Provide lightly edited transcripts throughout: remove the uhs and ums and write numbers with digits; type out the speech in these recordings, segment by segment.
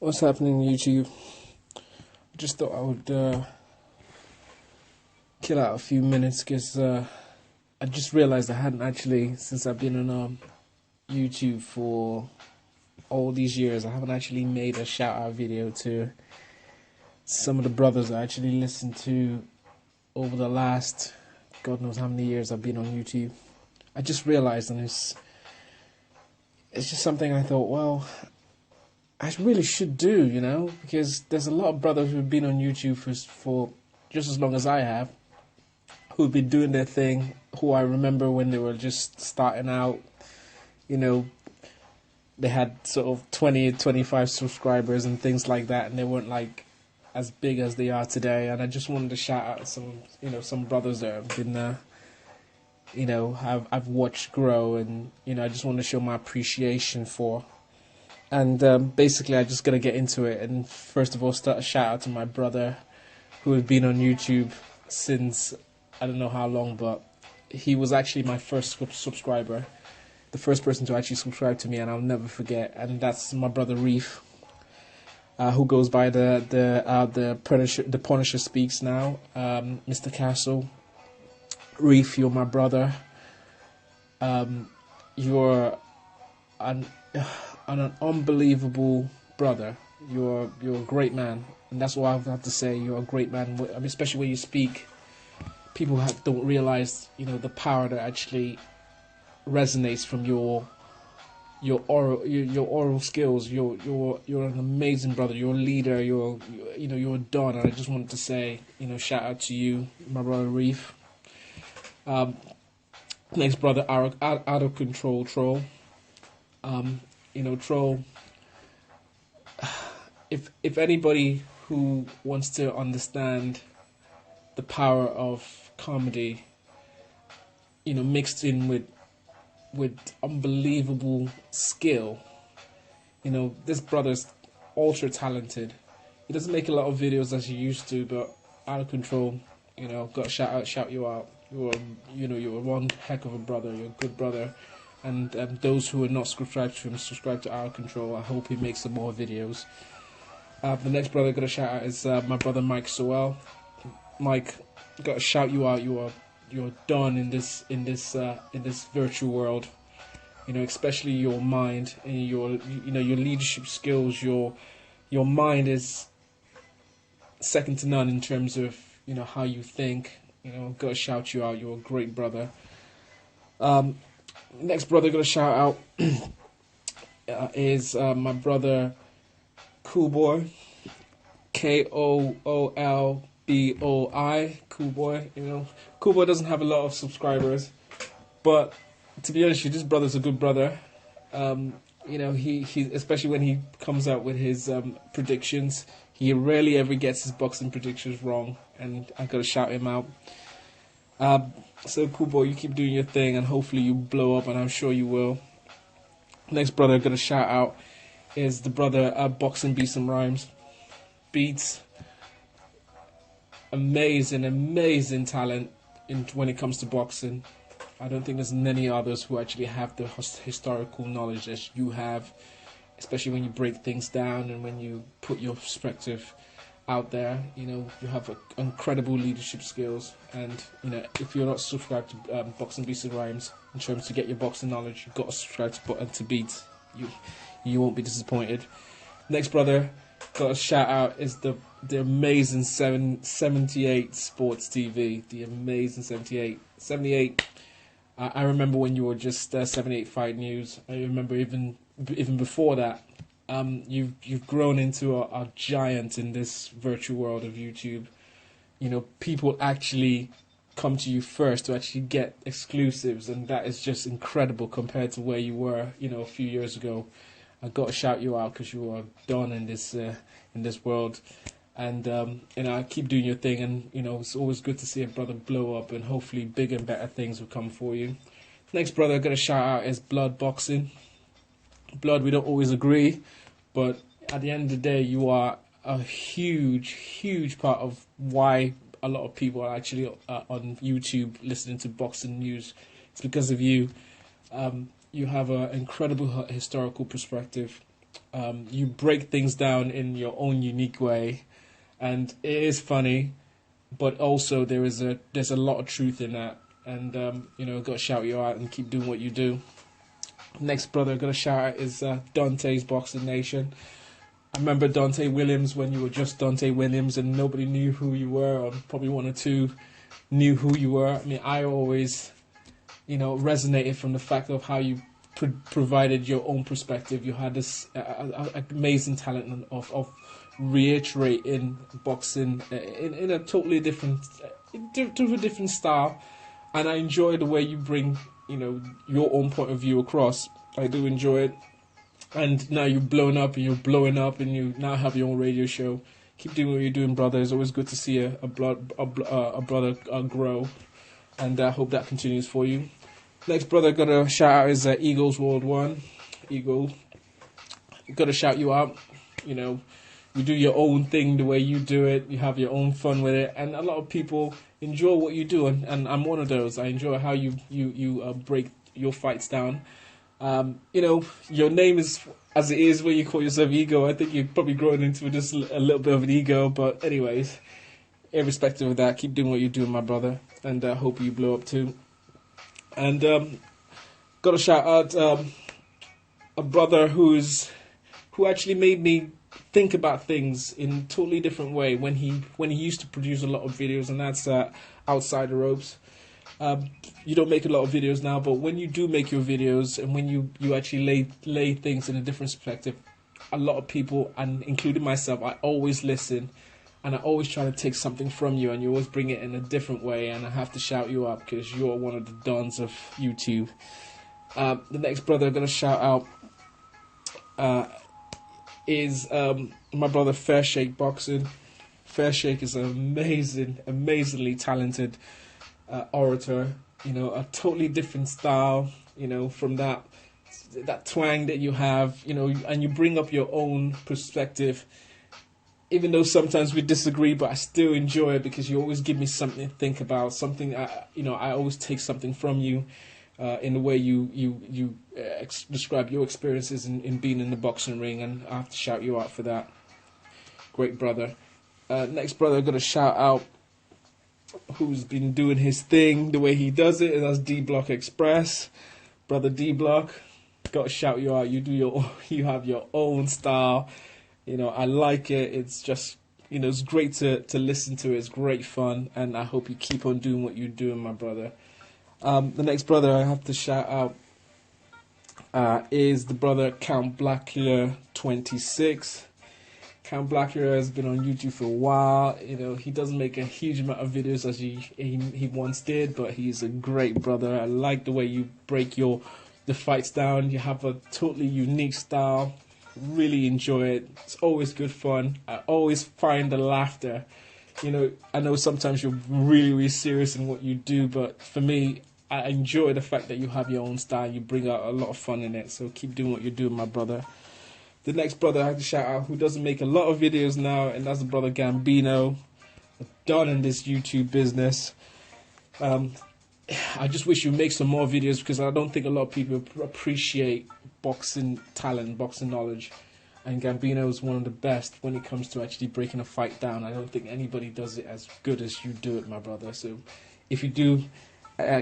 What's happening YouTube? I just thought I would kill out a few minutes because I just realized I hadn't actually, since I've been on YouTube for all these years, I haven't actually made a shout out video to some of the brothers I actually listened to over the last God knows how many years I've been on YouTube. I just realized, and it's just something I thought, well, I really should do, because there's a lot of brothers who've been on YouTube for just as long as I have, who've been doing their thing, who I remember when they were just starting out, they had sort of 20, 25 subscribers and things like that, and they weren't like as big as they are today. And I just wanted to shout out some brothers that have been, I've watched grow, and, I just want to show my appreciation for. And basically, I'm just going to get into it. And first of all, start a shout out to my brother who has been on YouTube since I don't know how long, but he was actually my first subscriber, the first person to actually subscribe to me, and I'll never forget. And that's my brother Reef, who goes by the Punisher Speaks now, Mr. Castle. Reef, you're my brother. You're an unbelievable brother. You're a great man, and that's what I have to say. You're a great man. I mean, especially when you speak, people don't realize, the power that actually resonates from your oral skills. You're an amazing brother. You're a leader. You're a don. And I just wanted to say, shout out to you, my brother Reef. Next brother, out of control troll. Troll, if anybody who wants to understand the power of comedy, mixed in with unbelievable skill, this brother's ultra talented. He doesn't make a lot of videos as he used to, but out of control, got to shout you out. You're one heck of a brother. You're a good brother. And those who are not subscribed to him, subscribe to Out of Control. I hope he makes some more videos. The next brother I got to shout out is my brother Mike Sowell. Mike, got to shout you out. You're done in this virtual world. Especially your mind and your leadership skills. Your mind is second to none in terms of how you think. Got to shout you out. You're a great brother. Next brother I'm going to shout out is my brother Coolboy, Koolboi. Coolboy. Coolboy doesn't have a lot of subscribers, but to be honest with you, this brother's a good brother. He especially when he comes out with his predictions, he rarely ever gets his boxing predictions wrong, and I got to shout him out. So Coolboy, you keep doing your thing, and hopefully you blow up, and I'm sure you will. Next brother I'm gonna shout out is the brother Boxing Beats and Rhymes. Beats, amazing talent when it comes to boxing. I don't think there's many others who actually have the historical knowledge that you have, especially when you break things down and when you put your perspective out there. You have incredible leadership skills, and if you're not subscribed to Boxing Beats and Rhymes in terms to get your boxing knowledge, you've got to subscribe to Beats. You won't be disappointed. Next brother got a shout out is the amazing 78 Sports TV. The amazing 78. I remember when you were just 78 Fight News. I remember even before that. You've grown into a giant in this virtual world of YouTube. People actually come to you first to actually get exclusives, and that is just incredible compared to where you were, a few years ago. I got to shout you out because you are done in this world, and keep doing your thing, and it's always good to see a brother blow up, and hopefully bigger and better things will come for you. Next brother I'm gonna shout out is Blood Boxing. Blood, we don't always agree, but at the end of the day, you are a huge part of why a lot of people are actually on YouTube listening to boxing news. It's because of you. You have an incredible historical perspective. You break things down in your own unique way, and it is funny, but also there's a lot of truth in that. And got to shout you out and keep doing what you do. Next brother I got to shout out is Dante's Boxing Nation. I remember Dante Williams when you were just Dante Williams and nobody knew who you were, or probably one or two knew who you were. I mean, I always, resonated from the fact of how you provided your own perspective. You had this amazing talent of reiterating boxing in a totally different style, and I enjoy the way you bring your own point of view across. I do enjoy it. And now you've blown up and you're blowing up and you now have your own radio show. Keep doing what you're doing, brother. It's always good to see a brother grow, and I hope that continues for you. Next brother I gotta shout out is Eagles World One. Eagle, gotta shout you out. You do your own thing the way you do it. You have your own fun with it, and a lot of people enjoy what you do, and I'm one of those. I enjoy how you break your fights down. Your name is as it is when you call yourself Ego. I think you're probably growing into just a little bit of an ego, but anyways, irrespective of that, keep doing what you're doing, my brother, and I hope you blow up too. And got to shout out a brother who actually made me think about things in a totally different way when he used to produce a lot of videos, and that's Outside the Ropes. You don't make a lot of videos now, but when you do make your videos and when you actually lay things in a different perspective, a lot of people, and including myself, I always listen and I always try to take something from you, and you always bring it in a different way, and I have to shout you up because you're one of the dons of YouTube. The next brother I'm going to shout out is my brother Fair Shake Boxing. Fair Shake is an amazingly talented orator, a totally different style, from that twang that you have, and you bring up your own perspective, even though sometimes we disagree, but I still enjoy it because you always give me something to think about, something, I always take something from you, in the way you describe your experiences in being in the boxing ring, and I have to shout you out for that. Great brother. Next brother I'm going to shout out, who's been doing his thing the way he does it, and that's D-Block Express. Brother D-Block, got to shout you out. You have your own style. I like it. It's just, it's great to listen to. It's great fun, and I hope you keep on doing what you're doing, my brother. The next brother I have to shout out is the brother Count Blackula 26. Count Blackula has been on YouTube for a while. He doesn't make a huge amount of videos as he once did, but he's a great brother. I like the way you break the fights down. You have a totally unique style. Really enjoy it. It's always good fun. I always find the laughter. I know sometimes you're really, really serious in what you do, but for me, I enjoy the fact that you have your own style. You bring out a lot of fun in it. So keep doing what you're doing, my brother. The next brother I have to shout out, who doesn't make a lot of videos now, and that's the brother Gambino, done in this YouTube business. I just wish you make some more videos because I don't think a lot of people appreciate boxing talent, boxing knowledge. And Gambino is one of the best when it comes to actually breaking a fight down. I don't think anybody does it as good as you do it, my brother. So if you do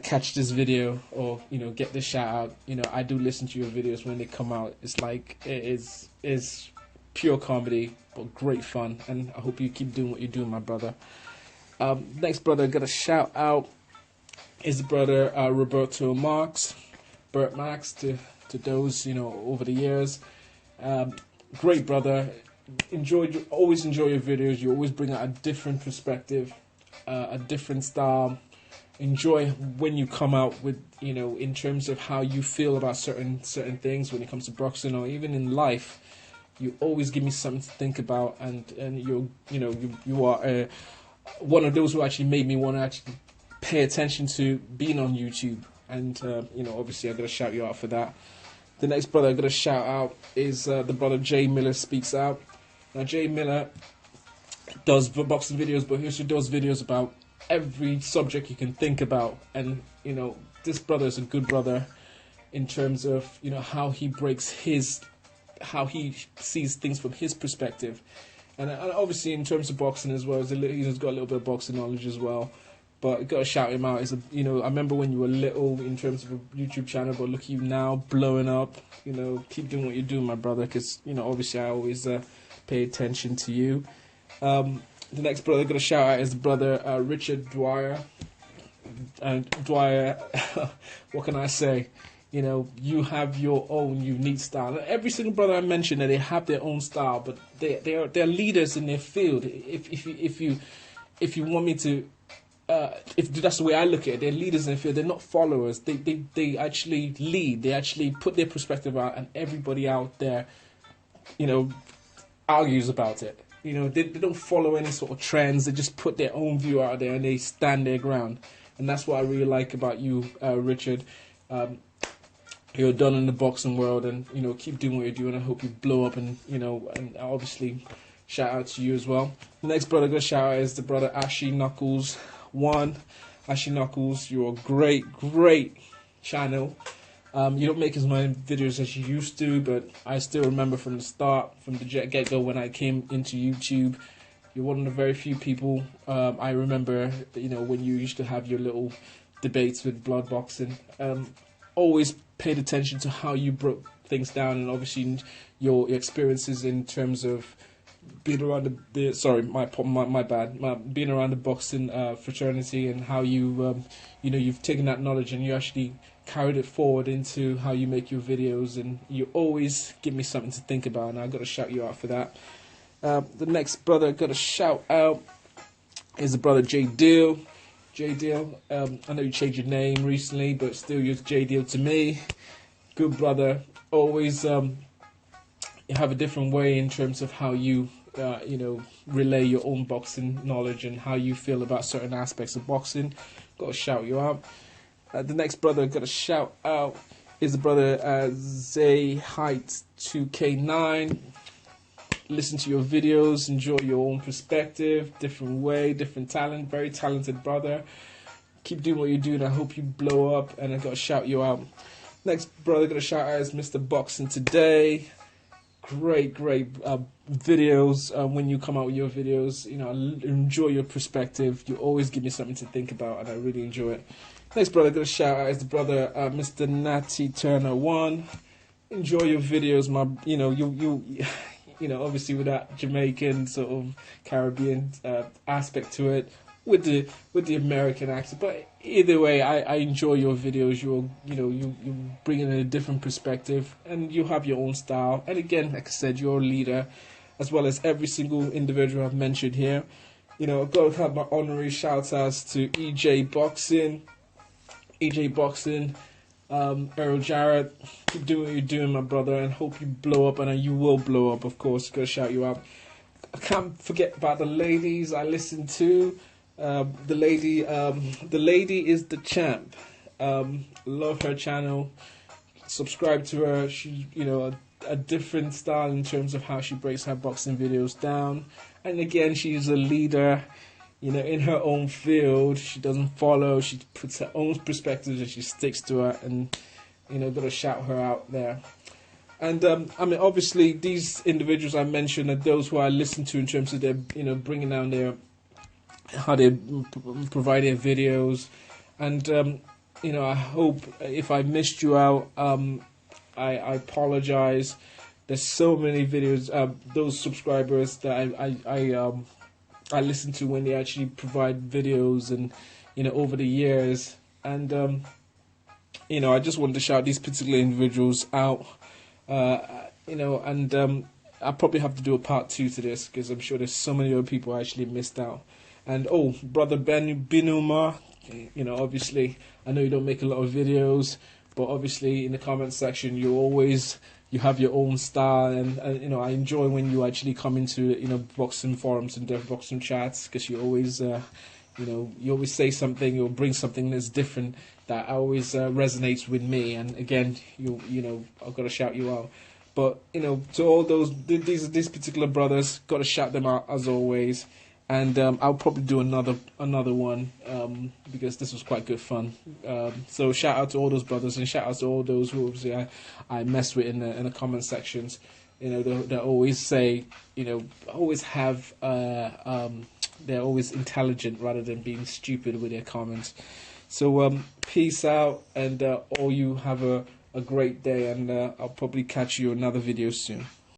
catch this video or get this shout out, I do listen to your videos when they come out. It's like it is pure comedy but great fun, and I hope you keep doing what you're doing, my brother. Next brother I got a shout out is the brother Roberto Marx, Bert Max to those over the years. Great brother, always enjoy your videos. You always bring out a different perspective, a different style. Enjoy when you come out with, in terms of how you feel about certain things when it comes to boxing or even in life. You always give me something to think about, and you are one of those who actually made me want to actually pay attention to being on YouTube, and obviously I got to shout you out for that. The next brother I got to shout out is the brother Jay Miller Speaks Out. Now Jay Miller does boxing videos, but he also does videos about every subject you can think about, and this brother is a good brother in terms of how he breaks his how he sees things from his perspective. And obviously, in terms of boxing as well, he's got a little bit of boxing knowledge as well. But got to shout him out. I remember when you were little in terms of a YouTube channel, but look at you now, blowing up. Keep doing what you're doing, my brother, because obviously I always pay attention to you. The next brother got to shout out is the brother Richard Dwyer. And Dwyer, what can I say? You have your own unique style. Every single brother I mentioned, they have their own style, but they're leaders in their field. If you want me to, if that's the way I look at it, they're leaders in their field. They're not followers. They actually lead. They actually put their perspective out, and everybody out there, argues about it. They don't follow any sort of trends. They just put their own view out there, and they stand their ground. And that's what I really like about you, Richard. You're done in the boxing world, and keep doing what you're doing. I hope you blow up, and and obviously shout out to you as well. The next brother I'm gonna shout out is the brother Ashy Knuckles 1. Ashy Knuckles, you're a great channel. You don't make as many videos as you used to, but I still remember from the start, from the get-go when I came into YouTube, you're one of the very few people. I remember, when you used to have your little debates with Blood Boxing. Always paid attention to how you broke things down, and obviously your experiences in terms of being around being around the boxing fraternity, and how you you've taken that knowledge and you actually carried it forward into how you make your videos, and you always give me something to think about, and I got to shout you out for that. The next brother I got to shout out is the brother J Deal. J Deal, I know you changed your name recently, but still you're J Deal to me. Good brother. Always you have a different way in terms of how you relay your own boxing knowledge and how you feel about certain aspects of boxing. Got to shout you out. The next brother I've got to shout out is the brother Zay Height 2K9. Listen to your videos, enjoy your own perspective, different way, different talent, very talented brother. Keep doing what you're doing. I hope you blow up, and I got to shout you out. Next brother I got to shout out is Mr. Boxing Today. Great videos. When you come out with your videos, I enjoy your perspective. You always give me something to think about, and I really enjoy it. Next brother I got to shout out is the brother Mr. Natty Turner 1. Enjoy your videos, obviously with that Jamaican sort of Caribbean aspect to it, with the American accent. But either way, I enjoy your videos. You bring in a different perspective, and you have your own style. And again, like I said, you're a leader, as well as every single individual I've mentioned here. I've got to have my honorary shout outs to EJ Boxing, Earl Jarrett. Keep doing what you're doing, my brother, and hope you blow up, and you will blow up, of course. Gotta shout you out. I can't forget about the ladies I listen to. The lady is the champ. Love her channel. Subscribe to her. She's a different style in terms of how she breaks her boxing videos down. And again, she's a leader. In her own field. She doesn't follow. She puts her own perspectives and she sticks to it. And gotta shout her out there. And obviously, these individuals I mentioned are those who I listen to in terms of their, bringing down their, how they provide their videos. And I hope if I missed you out, I apologize. There's so many videos. Those subscribers that I listen to when they actually provide videos, and over the years, and I just wanted to shout these particular individuals out, and I probably have to do a part 2 to this, because I'm sure there's so many other people I actually missed out. And brother Binuma, obviously I know you don't make a lot of videos, but obviously in the comment section you have your own style, and I enjoy when you actually come into boxing forums and different boxing chats, because you always you always say something, you'll bring something that's different that always resonates with me. And again, I've got to shout you out. But to all these particular brothers, got to shout them out as always. And I'll probably do another one because this was quite good fun. So shout out to all those brothers, and shout out to all those who obviously I messed with in the comment sections. You know, they always say, you know, always have they're always intelligent rather than being stupid with their comments. So peace out, and all you have a great day, and I'll probably catch you another video soon.